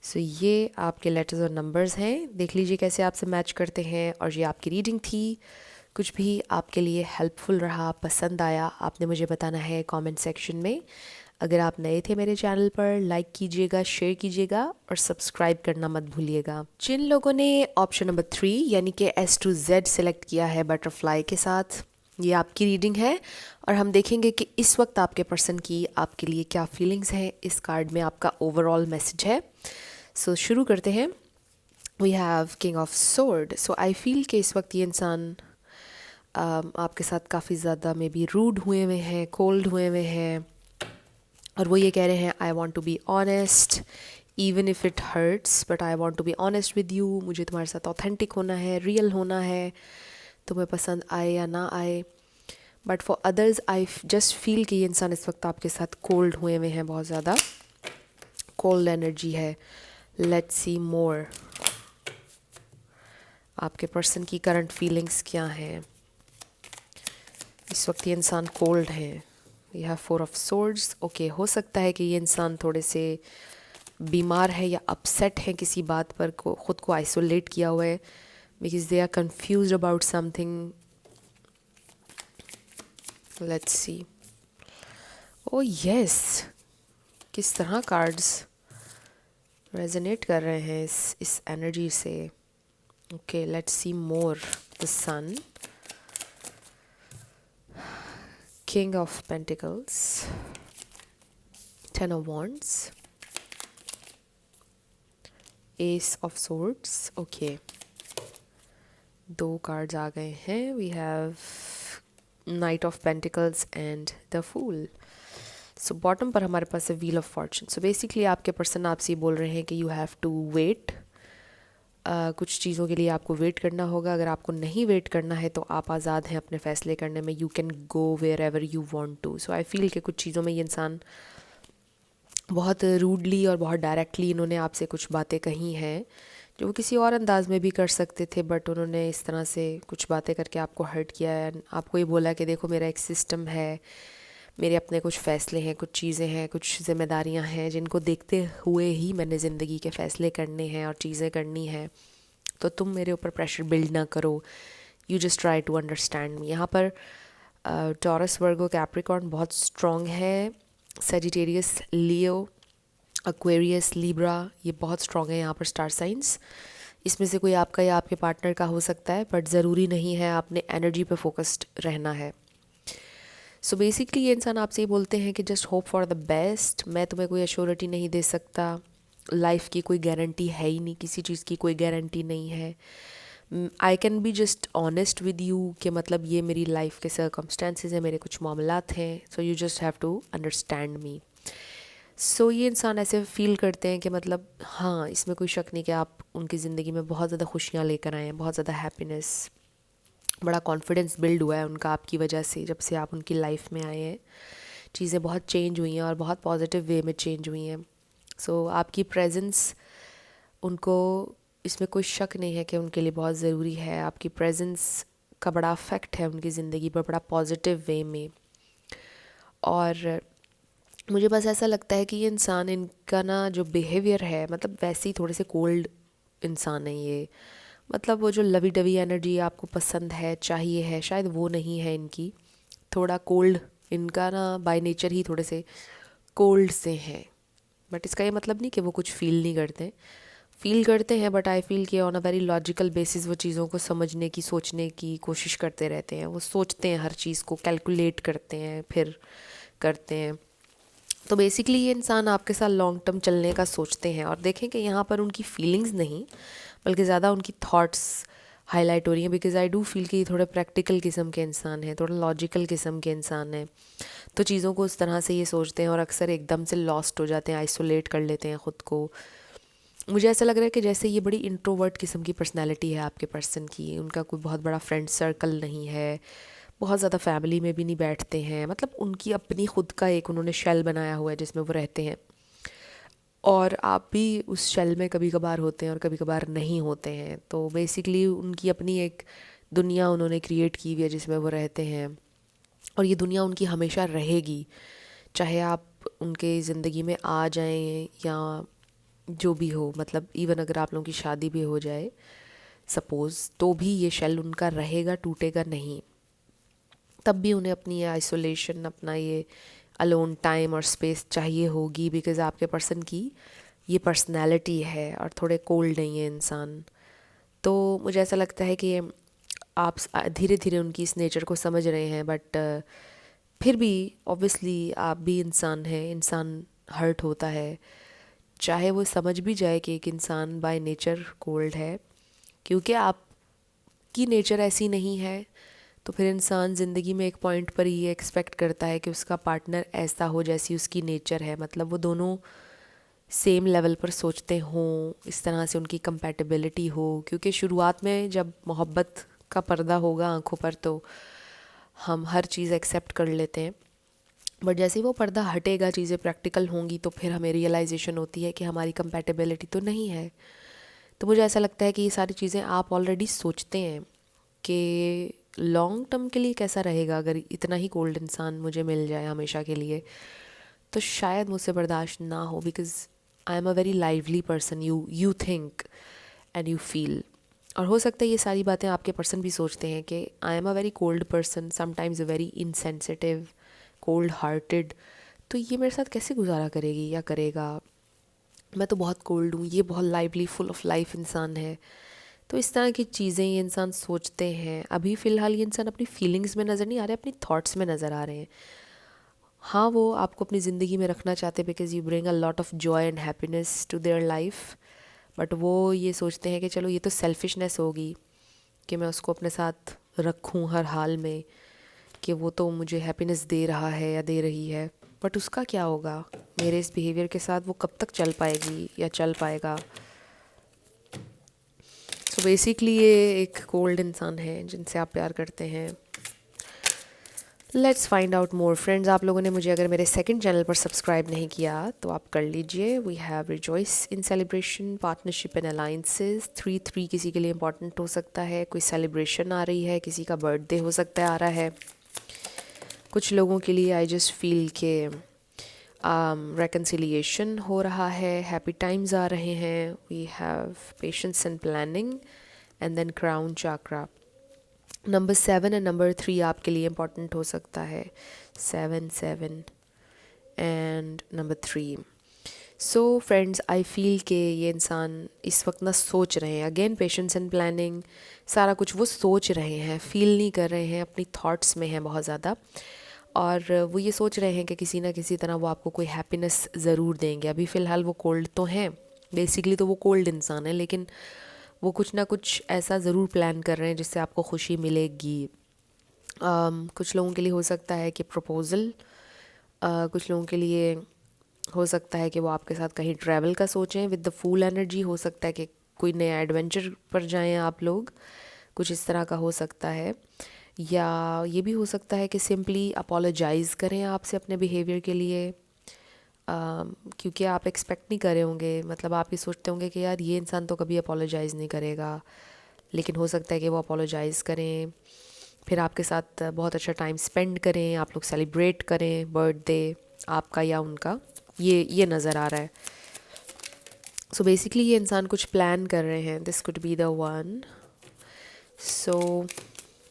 सो ये आपके लेटर्स और नंबर्स हैं, देख लीजिए कैसे आपसे मैच करते हैं। और ये आपकी रीडिंग थी। कुछ भी आपके लिए हेल्पफुल रहा, पसंद आया, आपने मुझे बताना है कमेंट सेक्शन में। अगर आप नए थे मेरे चैनल पर, लाइक कीजिएगा, शेयर कीजिएगा और सब्सक्राइब करना मत भूलिएगा। जिन लोगों ने ऑप्शन नंबर 3 यानी कि S to Z सेलेक्ट किया है बटरफ्लाई के साथ, ये आपकी रीडिंग है और हम देखेंगे कि इस वक्त आपके पर्सन की आपके लिए क्या फीलिंग्स हैं। इस कार्ड में आपका ओवरऑल मैसेज है। सो शुरू करते हैं। We have king of sword. So I feel कि इस वक्त ये इंसान आपके साथ काफ़ी ज़्यादा मे बी रूड हुए हुए हैं, कोल्ड हुए हुए हैं, और वो ये कह रहे हैं I want to be honest even if it hurts, but I want to be honest with you. मुझे तुम्हारे साथ ऑथेंटिक होना है, रियल होना है, तुम्हें पसंद आए या ना आए। But for others I just feel कि ये इंसान इस वक्त आपके साथ कोल्ड हुए हुए हैं, बहुत ज़्यादा कोल्ड एनर्जी है। लेट्स सी मोर, आपके पर्सन की करंट फीलिंग्स क्या हैं। इस वक्त ये इंसान कोल्ड है। We have 4 of swords. Okay, हो सकता है कि ये इंसान थोड़े से बीमार है या अपसेट है किसी बात पर, को ख़ुद को आइसोलेट किया हुआ है, because they are confuse about something. Let's see. Oh yes, किस तरह कार्ड्स रेजोनेट कर रहे हैं इस एनर्जी से। Okay, let's see more. The sun, King of Pentacles, Ten of Wands, Ace of Swords. Okay, दो कार्ड्स आ गए हैं. We have knight of pentacles and the fool. So bottom पर हमारे पास है wheel of fortune. So basically आपके पर्सन आपसे बोल रहे हैं कि यू हैव टू वेट. कुछ चीज़ों के लिए आपको वेट करना होगा. अगर आपको नहीं वेट करना है तो आप आज़ाद हैं अपने फ़ैसले करने में. You can go wherever you want to. So I feel कि कुछ चीज़ों में ये इंसान बहुत रूडली और बहुत डायरेक्टली इन्होंने आपसे कुछ बातें कही हैं जो वो किसी और अंदाज में भी कर सकते थे, बट उन्होंने इस तरह से कुछ बातें करके आपको हर्ट किया है. आपको ये बोला कि देखो मेरा एक सिस्टम है, मेरे अपने कुछ फ़ैसले हैं, कुछ चीज़ें हैं, कुछ जिम्मेदारियां हैं जिनको देखते हुए ही मैंने ज़िंदगी के फ़ैसले करने हैं और चीज़ें करनी हैं. तो तुम मेरे ऊपर प्रेशर बिल्ड ना करो. You just try to understand me. यहाँ पर टॉरस, वर्गो, कैप्रिकॉर्न बहुत स्ट्रॉन्ग है. सेजिटेरियस, लियो, एक्वेरियस, लिब्रा ये बहुत स्ट्रॉन्ग है यहाँ पर स्टार साइंस. इसमें से कोई आपका या आपके पार्टनर का हो सकता है, बट ज़रूरी नहीं है. आपने एनर्जी पे फोकस्ड रहना है. सो बेसिकली ये इंसान आपसे ये बोलते हैं कि just hope for the best. मैं तुम्हें कोई एश्योरिटी नहीं दे सकता. लाइफ की कोई गारंटी है ही नहीं, किसी चीज़ की कोई गारंटी नहीं है. I can be just honest with you कि मतलब ये मेरी लाइफ के सर्कमस्टेंसेज हैं, मेरे कुछ मामलात हैं. So you just have to understand me. So ये इंसान ऐसे फील करते हैं कि मतलब हाँ, इसमें कोई शक नहीं कि आप उनकी ज़िंदगी में बहुत ज़्यादा खुशियाँ लेकर आए हैं, बहुत ज़्यादा हैप्पीनेस, बड़ा कॉन्फिडेंस बिल्ड हुआ है उनका आपकी वजह से. जब से आप उनकी लाइफ में आए हैं चीज़ें बहुत चेंज हुई हैं और बहुत पॉजिटिव वे में चेंज हुई हैं. सो आपकी प्रेजेंस उनको, इसमें कोई शक नहीं है कि उनके लिए बहुत ज़रूरी है. आपकी प्रेजेंस का बड़ा अफेक्ट है उनकी ज़िंदगी पर, बड़ा पॉजिटिव वे में. और मुझे बस ऐसा लगता है कि ये इंसान, इनका ना जो बिहेवियर है, मतलब वैसे ही थोड़े से कोल्ड इंसान है ये. मतलब वो जो लवी डवी एनर्जी आपको पसंद है, चाहिए है, शायद वो नहीं है इनकी. थोड़ा कोल्ड इनका ना बाय नेचर ही थोड़े से कोल्ड से हैं. बट इसका ये मतलब नहीं कि वो कुछ फील नहीं करते. फील करते हैं, बट आई फील कि on a very logical basis वो चीज़ों को समझने की, सोचने की कोशिश करते रहते हैं. वो सोचते हैं, हर चीज़ को कैलकुलेट करते हैं, फिर करते हैं. तो बेसिकली ये इंसान आपके साथ लॉन्ग टर्म चलने का सोचते हैं. और देखें कि यहाँ पर उनकी फीलिंग्स नहीं, बल्कि ज़्यादा उनकी थॉट्स हाईलाइट हो रही हैं. बिकॉज आई डू फील कि ये थोड़े प्रैक्टिकल किस्म के इंसान हैं, थोड़ा लॉजिकल किस्म के इंसान हैं. तो चीज़ों को उस तरह से ये सोचते हैं और अक्सर एकदम से लॉस्ट हो जाते हैं, आइसोलेट कर लेते हैं ख़ुद को. मुझे ऐसा लग रहा है कि जैसे ये बड़ी इंट्रोवर्ट किस्म की पर्सनैलिटी है आपके पर्सन की. उनका कोई बहुत बड़ा फ्रेंड सर्कल नहीं है, बहुत ज़्यादा फैमिली में भी नहीं बैठते हैं. मतलब उनकी अपनी ख़ुद का एक उन्होंने शेल बनाया हुआ है जिसमें वो रहते हैं. और आप भी उस शेल में कभी कभार होते हैं और कभी कभार नहीं होते हैं. तो बेसिकली उनकी अपनी एक दुनिया उन्होंने क्रिएट की हुई है जिसमें वो रहते हैं. और ये दुनिया उनकी हमेशा रहेगी, चाहे आप उनके ज़िंदगी में आ जाएं या जो भी हो. मतलब इवन अगर आप लोगों की शादी भी हो जाए सपोज़, तो भी ये शेल उनका रहेगा, टूटेगा नहीं. तब भी उन्हें अपनी ये आइसोलेशन, अपना ये अलोन टाइम और स्पेस चाहिए होगी. बिकॉज़ आपके पर्सन की ये पर्सनैलिटी है और थोड़े कोल्ड नहीं है इंसान. तो मुझे ऐसा लगता है कि आप धीरे धीरे उनकी इस नेचर को समझ रहे हैं. बट फिर भी ऑब्वियसली आप भी इंसान हैं, इंसान हर्ट होता है. चाहे वो समझ भी जाए कि एक इंसान बाय नेचर कोल्ड है, क्योंकि आपकी नेचर ऐसी नहीं है, तो फिर इंसान ज़िंदगी में एक पॉइंट पर ही एक्सपेक्ट करता है कि उसका पार्टनर ऐसा हो जैसी उसकी नेचर है. मतलब वो दोनों सेम लेवल पर सोचते हों, इस तरह से उनकी कंपैटिबिलिटी हो. क्योंकि शुरुआत में जब मोहब्बत का पर्दा होगा आँखों पर तो हम हर चीज़ एक्सेप्ट कर लेते हैं. बट जैसे ही वो पर्दा हटेगा, चीज़ें प्रैक्टिकल होंगी, तो फिर हमें रियलाइजेशन होती है कि हमारी कंपैटिबिलिटी तो नहीं है. तो मुझे ऐसा लगता है कि ये सारी चीज़ें आप ऑलरेडी सोचते हैं कि लॉन्ग टर्म के लिए कैसा रहेगा अगर इतना ही कोल्ड इंसान मुझे मिल जाए हमेशा के लिए, तो शायद मुझसे बर्दाश्त ना हो. Because I am a very lively person. You think and you feel. और हो सकता है ये सारी बातें आपके पर्सन भी सोचते हैं कि I am a very cold person, sometimes very insensitive, cold hearted. तो ये मेरे साथ कैसे गुजारा करेगी या करेगा, मैं तो बहुत कोल्ड हूँ, ये बहुत लाइवली, फुल ऑफ लाइफ इंसान है. तो इस तरह की चीज़ें ये इंसान सोचते हैं. अभी फ़िलहाल ये इंसान अपनी फीलिंग्स में नज़र नहीं आ रहे, अपनी थॉट्स में नज़र आ रहे हैं. हाँ, वो आपको अपनी ज़िंदगी में रखना चाहते हैं because you bring a lot of joy and happiness to their life. But वो ये सोचते हैं कि चलो ये तो सेल्फिशनेस होगी कि मैं उसको अपने साथ रखूं हर हाल में, कि वो तो मुझे हैप्पीनेस दे रहा है या दे रही है, बट उसका क्या होगा मेरे इस बिहेवियर के साथ, वो कब तक चल पाएगी या चल पाएगा। सो बेसिकली ये एक कोल्ड इंसान है जिनसे आप प्यार करते हैं। Let's find out more friends. आप लोगों ने मुझे अगर मेरे सेकंड चैनल पर सब्सक्राइब नहीं किया तो आप कर लीजिए। We have rejoice in celebration, partnership and alliances. 3-3 किसी के लिए इंपॉर्टेंट हो सकता है, कोई सेलिब्रेशन आ रही है, किसी का बर्थडे हो सकता है आ रहा है। कुछ लोगों के लिए आई जस्ट फील के reconciliation हो रहा है, हैप्पी टाइम्स आ रहे हैं। We have patience and planning and then crown chakra. Number 7 and number 3 आपके लिए इम्पॉर्टेंट हो सकता है। 7 and number 3। So friends, I feel के ये इंसान इस वक्त ना सोच रहे हैं, अगेन पेशेंस एंड प्लानिंग, सारा कुछ वो सोच रहे हैं, फील नहीं कर रहे हैं, अपनी थॉट्स में हैं बहुत ज़्यादा। और वो ये सोच रहे हैं कि किसी ना किसी तरह वो आपको कोई हैप्पीनेस ज़रूर देंगे। अभी फ़िलहाल वो कोल्ड तो हैं, बेसिकली तो वो कोल्ड इंसान है, लेकिन वो कुछ ना कुछ ऐसा ज़रूर प्लान कर रहे हैं जिससे आपको खुशी मिलेगी। कुछ लोगों के लिए हो सकता है कि प्रपोज़ल, कुछ लोगों के लिए हो सकता है कि वो आपके साथ कहीं ट्रैवल का सोचें। विद द फूल एनर्जी हो सकता है कि कोई नया एडवेंचर पर जाएं आप लोग, कुछ इस तरह का हो सकता है। या ये भी हो सकता है कि सिंपली अपोलोजाइज़ करें आपसे अपने बिहेवियर के लिए, क्योंकि आप एक्सपेक्ट नहीं कर रहे होंगे, मतलब आप ये सोचते होंगे कि यार ये इंसान तो कभी अपोलोजाइज़ नहीं करेगा, लेकिन हो सकता है कि वो अपोलोजाइज़ करें, फिर आपके साथ बहुत अच्छा टाइम स्पेंड करें, आप लोग सेलिब्रेट करें बर्थडे आपका या उनका, ये नज़र आ रहा है। सो बेसिकली ये इंसान कुछ प्लान कर रहे हैं, this could be the one. So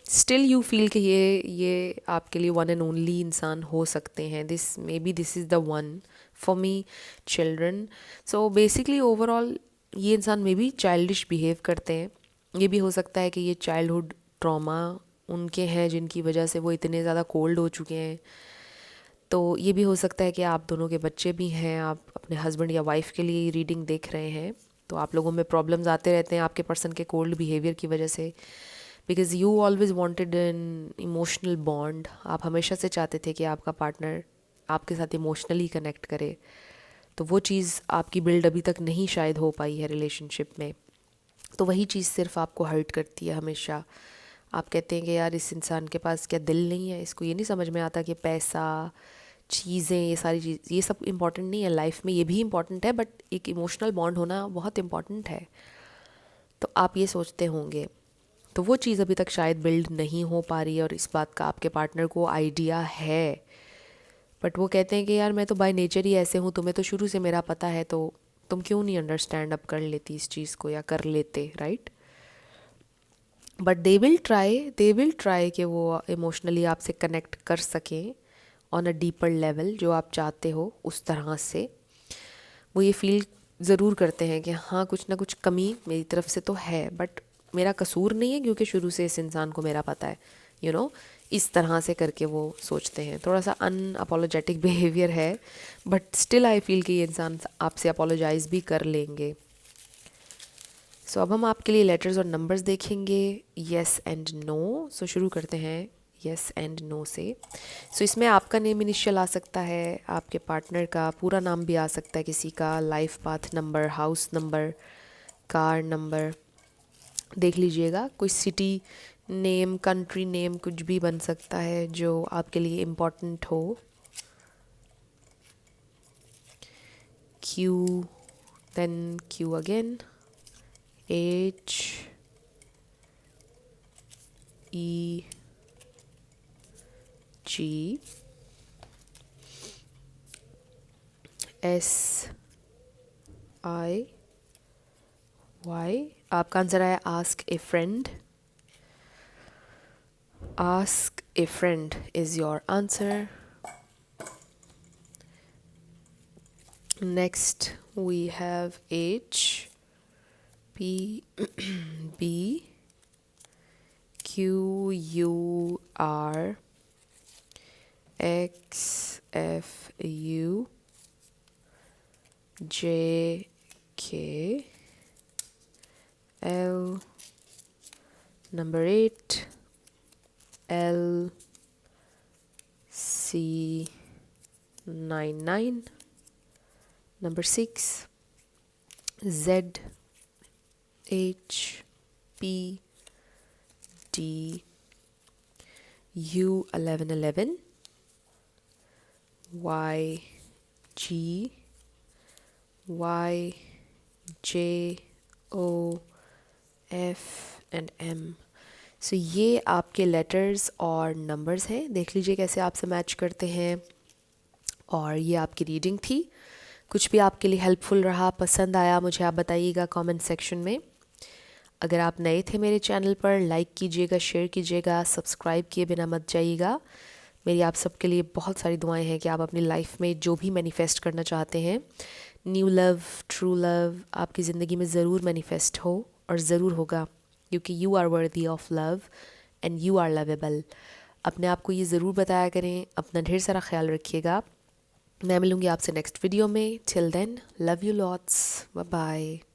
still you feel कि ये आपके लिए वन एंड ओनली इंसान हो सकते हैं। This is the one for me children. So basically overall ये इंसान मे बी चाइल्डिश बिहेव करते हैं। ये भी हो सकता है कि ये चाइल्डहुड ट्रॉमा उनके हैं जिनकी वजह से वो इतने ज़्यादा कोल्ड हो चुके हैं। तो ये भी हो सकता है कि आप दोनों के बच्चे भी हैं, आप अपने हस्बैंड या वाइफ के लिए रीडिंग देख रहे हैं, तो आप लोगों में प्रॉब्लम्स आते रहते हैं आपके पर्सन के कोल्ड बिहेवियर की वजह से, because you always wanted an emotional bond. आप हमेशा से चाहते थे कि आपका पार्टनर आपके साथ इमोशनली कनेक्ट करे, तो वो चीज़ आपकी बिल्ड अभी तक नहीं शायद हो पाई है रिलेशनशिप में। तो वही चीज़ सिर्फ आपको हर्ट करती है हमेशा। आप कहते हैं कि यार इस इंसान के पास क्या दिल नहीं है, इसको ये नहीं समझ में आता कि पैसा, चीज़ें, ये सारी चीज़, ये सब इम्पॉर्टेंट नहीं है लाइफ में, ये भी इम्पॉर्टेंट है, बट एक इमोशनल बॉन्ड होना बहुत इम्पॉर्टेंट है। तो आप ये सोचते होंगे, तो वो चीज़ अभी तक शायद बिल्ड नहीं हो पा रही है, और इस बात का आपके पार्टनर को आइडिया है, बट वो कहते हैं कि यार मैं तो बाय नेचर ही ऐसे हूँ, तुम्हें तो शुरू से मेरा पता है, तो तुम क्यों नहीं अंडरस्टैंड अप कर लेती इस चीज़ को, या कर लेते, right. But they will try कि वो इमोशनली आपसे कनेक्ट कर सकें ऑन अ डीपर लेवल, जो आप चाहते हो उस तरह से। वो ये फील ज़रूर करते हैं कि हाँ कुछ ना कुछ कमी मेरी तरफ से तो है, बट मेरा कसूर नहीं है क्योंकि शुरू से इस इंसान को मेरा पता है, इस तरह से करके वो सोचते हैं। थोड़ा सा अनअपोलोजेटिक बिहेवियर है, बट स्टिल आई फील कि ये इंसान आपसे अपोलोजाइज़ भी कर लेंगे। सो अब हम आपके लिए लेटर्स और नंबर्स देखेंगे, येस एंड नो। सो शुरू करते हैं येस एंड नो से। सो इसमें आपका नेम इनिशियल आ सकता है, आपके पार्टनर का पूरा नाम भी आ सकता है, किसी का life path number, house number, car number, देख लीजिएगा। कोई सिटी नेम, कंट्री नेम, कुछ भी बन सकता है जो आपके लिए इम्पोर्टेंट हो। Q, then Q again, H E G, S I Y. आपका आंसर आया ask a friend. Ask a friend is your answer. Next we have H, P, B, Q, U, R, X, F, U, J, K, L, Number 8, L C 99. Number 6, Z H P D U 1111. Y G Y J O F and M. सो ये आपके letters और numbers हैं, देख लीजिए कैसे आपसे match करते हैं। और ये आपकी रीडिंग थी। कुछ भी आपके लिए हेल्पफुल रहा, पसंद आया, मुझे आप बताइएगा कमेंट सेक्शन में। अगर आप नए थे मेरे चैनल पर, लाइक कीजिएगा, शेयर कीजिएगा, सब्सक्राइब किए बिना मत जाइएगा। मेरी आप सबके लिए बहुत सारी दुआएं हैं कि आप अपनी लाइफ में जो भी मैनिफेस्ट करना चाहते हैं, न्यू लव, ट्रू लव, आपकी ज़िंदगी में ज़रूर मैनिफेस्ट हो और ज़रूर होगा, क्योंकि you are worthy of love and you are lovable. अपने आप को ये ज़रूर बताया करें। अपना ढेर सारा ख्याल रखिएगा। मैं मिलूँगी आपसे नेक्स्ट वीडियो में। Till then, love you lots, bye bye.